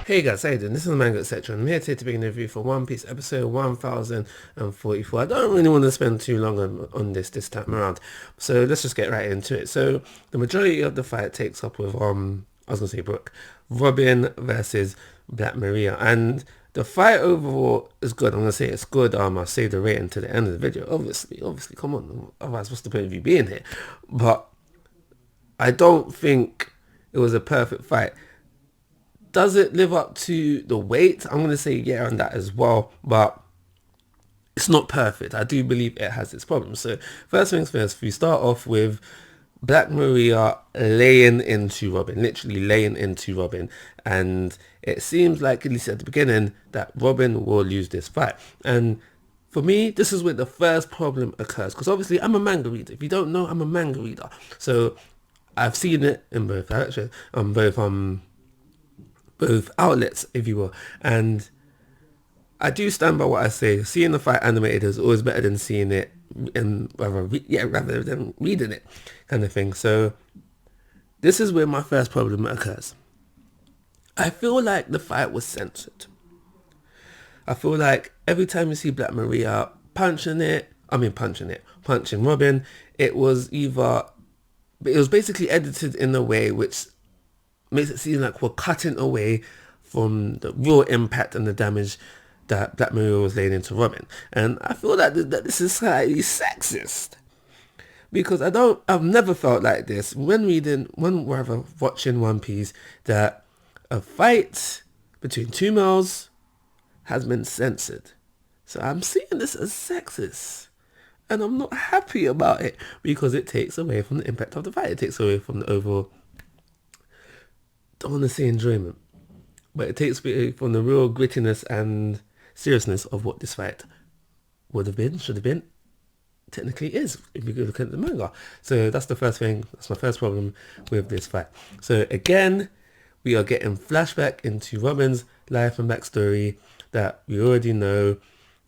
Hey guys, how you doing? This is the Manga section. I'm here today to begin the review for One Piece episode 1044. I don't really want to spend too long on this time around, so let's just get right into it. So the majority of the fight takes up with I was gonna say Brooke, Robin versus Black Maria, and the fight overall is good. I'm gonna say it's good. I'll save the rating to the end of the video. Obviously, come on. Otherwise, what's the point of you being here? But I don't think it was a perfect fight. Does it live up to the weight? I'm going to say yeah on that as well, but it's not perfect. I do believe it has its problems. So first things first, we start off with Black Maria laying into Robin, literally laying into Robin, and it seems like, at least at the beginning, that Robin will lose this fight. And for me, this is where the first problem occurs, because obviously I'm a manga reader. If you don't know, I'm a manga reader, so I've seen it in both directions, on both outlets, if you will. And I do stand by what I say. Seeing the fight animated is always better than seeing it rather than reading it, kind of thing. So this is where my first problem occurs. I feel like the fight was censored. I feel like every time you see Black Maria punching Robin, it was basically edited in a way which makes it seem like we're cutting away from the real impact and the damage that Black Maria was laying into Robin. And I feel that this is slightly sexist, because I've never felt like this when watching One Piece, that a fight between two males has been censored. So I'm seeing this as sexist, and I'm not happy about it, because it takes away from the impact of the fight. It takes away from the overall, don't want to say enjoyment, but it takes away from the real grittiness and seriousness of what this fight should have been, technically is, if you look at the manga. So that's the first thing. That's my first problem with this fight. So again, we are getting flashback into Robin's life and backstory that we already know.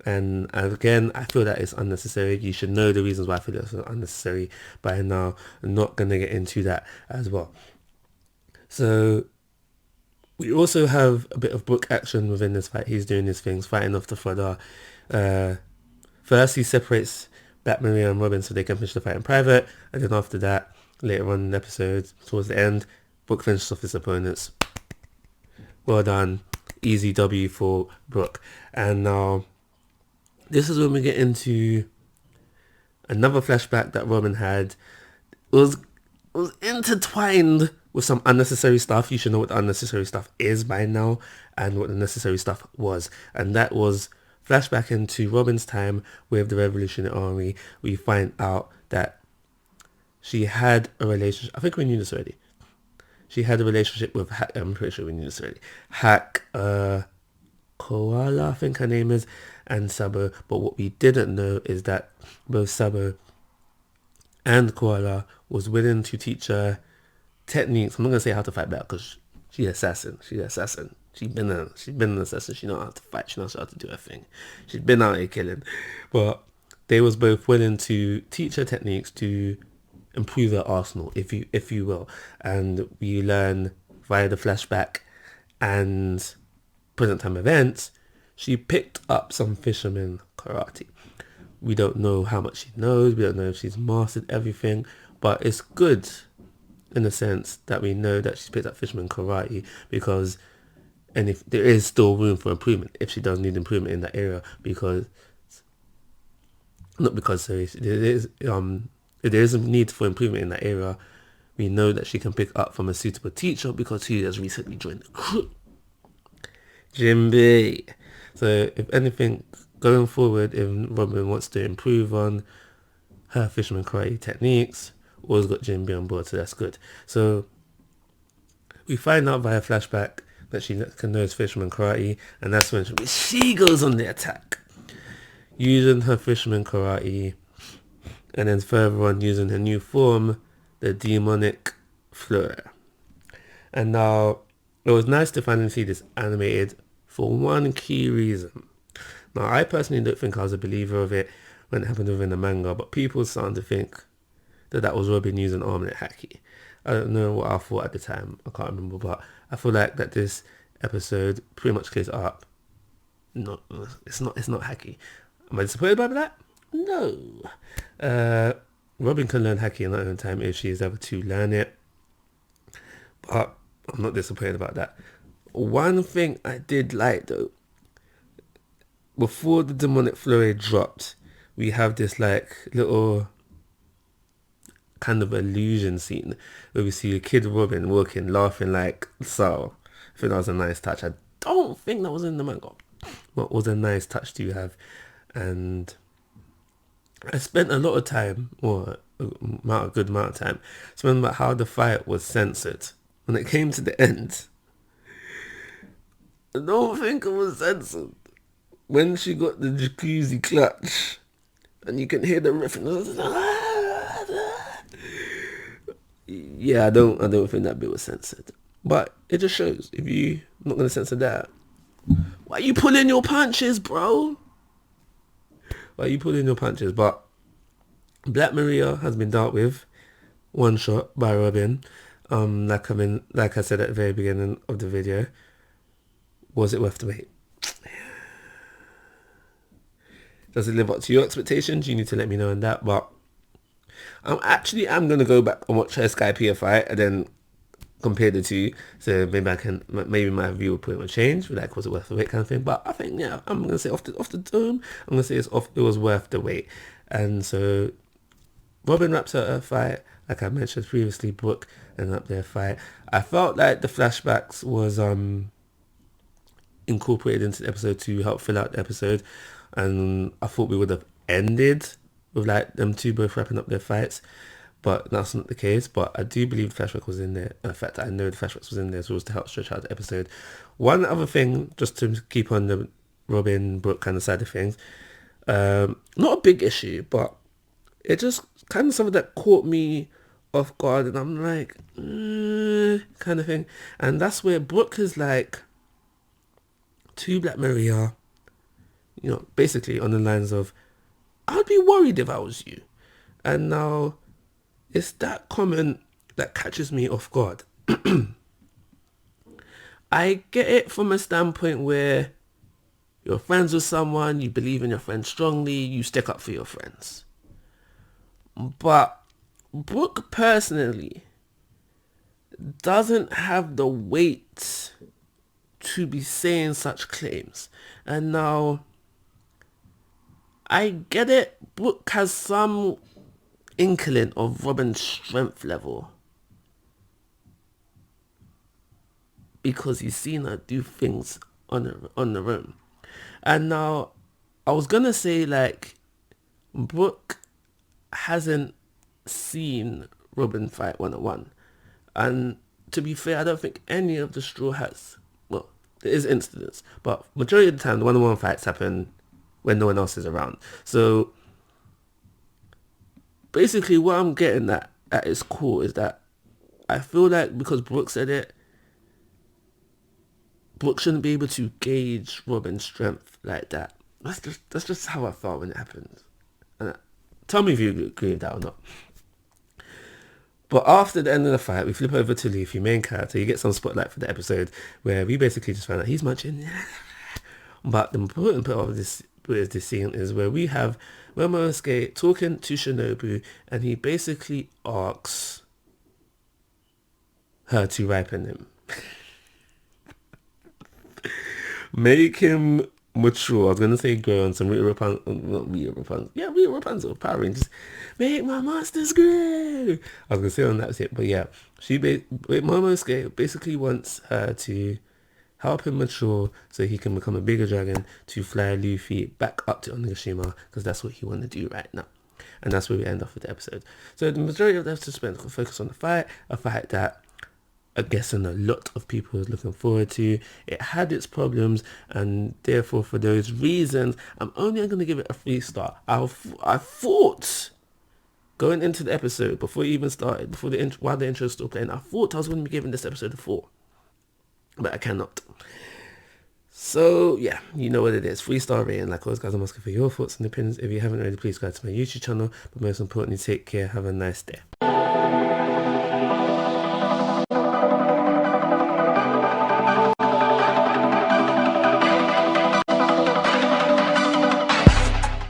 And again, I feel that it's unnecessary. You should know the reasons why I feel it's unnecessary by now. I'm not going to get into that as well. So we also have a bit of book action within this fight. He's doing his things, fighting off the fodder. First, he separates Black Maria and Robin so they can finish the fight in private. And then after that, later on in the episode, towards the end, Brook finishes off his opponents. Well done. Easy W for Brook. And now, this is when we get into another flashback that Robin had. It was intertwined with some unnecessary stuff. You should know what the unnecessary stuff is by now, and what the necessary stuff was. And that was flashback into Robin's time with the Revolutionary Army. We find out that she had a relationship. I think we knew this already. She had a relationship with I'm pretty sure we knew this already. Koala, I think her name is, and Sabo. But what we didn't know is that both Sabo and Koala was willing to teach her techniques. I'm not gonna say how to fight better, because she's an assassin. She's been an assassin. She knows how to fight. She knows how to do her thing. She's been out here killing. But they was both willing to teach her techniques to improve her arsenal, if you will. And we learn via the flashback and present time events, she picked up some fisherman karate. We don't know how much she knows. We don't know if she's mastered everything, but it's good in the sense that we know that she's picked up fisherman karate, and if there is still room for improvement, if she does need improvement in that area, there is a need for improvement in that area. We know that she can pick up from a suitable teacher, because he has recently joined the crew, Jimby. So if anything, going forward, if Robin wants to improve on her fisherman karate techniques, always got Jimby on board, so that's good. So we find out via flashback that she knows fisherman karate, and that's when she goes on the attack, using her fisherman karate, and then further on using her new form, the demonic fleur. And now, it was nice to finally see this animated for one key reason. Now, I personally don't think I was a believer of it when it happened within the manga, but people started to think that was Robin using armlet haki. I don't know what I thought at the time. I can't remember, but I feel like that this episode pretty much clears it up. No, it's not hacky. Am I disappointed by that? No. Robin can learn haki in her own time if she is able to learn it. But I'm not disappointed about that. One thing I did like though, before the demonic flurry dropped, we have this like little kind of illusion scene where we see a kid Robin walking, laughing like so. I think that was a nice touch. I don't think that was in the manga. What was a nice touch to have. And I spent a lot of time, or a good amount of time, spending about how the fight was censored. When it came to the end, I don't think it was censored. When she got the jacuzzi clutch, and you can hear the riff, yeah, I don't think that bit was censored. But it just shows, if you're not gonna censor that, why are you pulling your punches, bro? Why are you pulling your punches? But Black Maria has been dealt with, one shot by Robin. Like I said at the very beginning of the video, was it worth the wait? Does it live up to your expectations? You need to let me know on that. But I'm gonna go back and watch her Skypiea fight and then compare the two. So maybe my view point will change. Like, was it worth the wait kind of thing? But I think, yeah, I'm gonna say off the dome, I'm gonna say it was worth the wait. And so Robin wraps up her fight. Like I mentioned previously, Brooke ended up their fight. I felt like the flashbacks was incorporated into the episode to help fill out the episode, and I thought we would have ended with like them two both wrapping up their fights, but that's not the case. But I do believe the flashback was in there. In fact, I know the flashbacks was in there, so it was to help stretch out the episode. One other thing, just to keep on the Robin Brooke kind of side of things, not a big issue, but it just kind of something that caught me off guard, and I'm like, kind of thing. And that's where Brooke is like to Black Maria, basically on the lines of, I'd be worried if I was you. And now it's that comment that catches me off guard. I get it from a standpoint where you're friends with someone, you believe in your friends strongly, you stick up for your friends. But Brooke personally doesn't have the weight to be saying such claims. And now I get it, Brooke has some inkling of Robin's strength level, because he's seen her do things on her own. And now I was gonna say, like, Brooke hasn't seen Robin fight 1-on-1, and to be fair, I don't think any of the Straw Hats, well, there is incidents, but majority of the time the 1-on-1 fights happen when no one else is around. So basically what I'm getting at its core is that I feel like because Brooke said it, Brooke shouldn't be able to gauge Robin's strength like that. That's just how I felt when it happened. And tell me if you agree with that or not. But after the end of the fight, we flip over to Luffy, main character. You get some spotlight for the episode where we basically just find out he's munching. But the important part of this scene is where we have Momosuke talking to Shinobu, and he basically asks her to ripen him. Make him mature. I was going to say grow on some Rita Rapunzel. Yeah, Rita Rapunzel, Power Rangers. Make my monsters grow. I was going to say on that it, but yeah. Momosuke basically wants her to help him mature so he can become a bigger dragon to fly Luffy back up to Onigashima, because that's what he wants to do right now. And that's where we end off with the episode. So the majority of the episode spent focus on the fight, a fight that I guess and a lot of people was looking forward to. It had its problems, and therefore for those reasons I'm only going to give it a 3-star. I thought going into the episode, before it even started, while the intro was still playing, I thought I was going to be giving this episode a 4, but I cannot. So yeah, you know what it is. 3-star rating. Like always, guys, I'm asking for your thoughts and opinions. If you haven't already, please go to my YouTube channel, but most importantly, take care. Have a nice day.